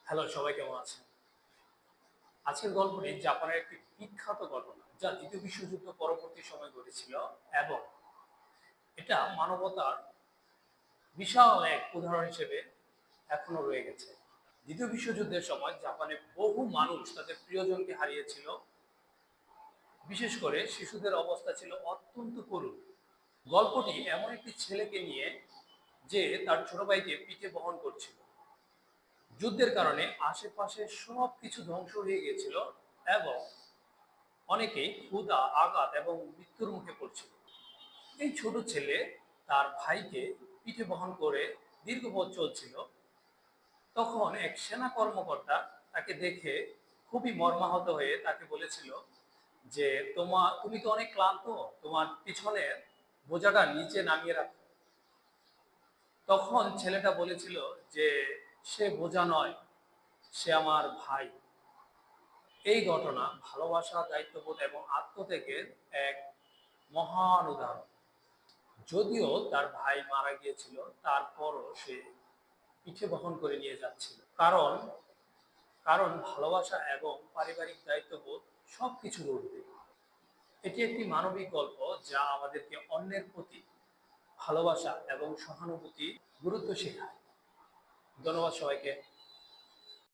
Hello, সবাই কেমন আছেন? আজকের গল্পটি জাপানের একটি বিখ্যাত ঘটনা যা দ্বিতীয় বিশ্বযুদ্ধ পরবর্তী সময় ঘটেছিল এবং এটা মানবতার বিশাল এক উদাহরণ হিসেবে এখনো রয়ে গেছে। দ্বিতীয় বিশ্বযুদ্ধের সময় জাপানে বহু মানুষ তাদের প্রিয়জনকে হারিয়েছিল। বিশেষ করে শিশুদের অবস্থা ছিল অত্যন্ত করুণ। গল্পটি এমন একটি ছেলেকে নিয়ে যে তার ছোট ভাইকে পিঠে বহন করছিল। যুদ্ধের কারণে আশেপাশে সবকিছু ধ্বংস হয়ে গিয়েছিল এবং অনেকেই ক্ষুধা, আঘাত এবং মৃত্যুর মুখে পড়ছিল। এই ছোট ছেলে তার ভাইকে পিঠে বহন করে দীর্ঘ পথ চলছিল। তখন এক সেনা কর্মকর্তা তাকে দেখে খুবই মর্মাহত হয়ে তাকে বলেছিল যে তুমি তো অনেক ক্লান্ত, তোমার পিছনের বোঝাটা নিচে নামিয়ে রাখো। তখন ছেলেটা বলেছিল যে সে বোঝা নয়, সে আমার ভাই। এই ঘটনা ভালোবাসা, দায়িত্ববোধ এবং আত্মত্যাগের এক মহান উদাহরণ। যদিও তার ভাই মারা গিয়েছিল, তারপরও সে পিঠে বহন করে নিয়ে যাচ্ছিল। কারণ কারণ ভালোবাসা এবং পারিবারিক দায়িত্ববোধ সবকিছুর ঊর্ধ্বে। এটি একটি মানবিক গল্প যা আমাদেরকে অন্যের প্রতি ভালোবাসা এবং সহানুভূতি গুরুত্ব শেখায়। ধন্যবাদ সবাইকে।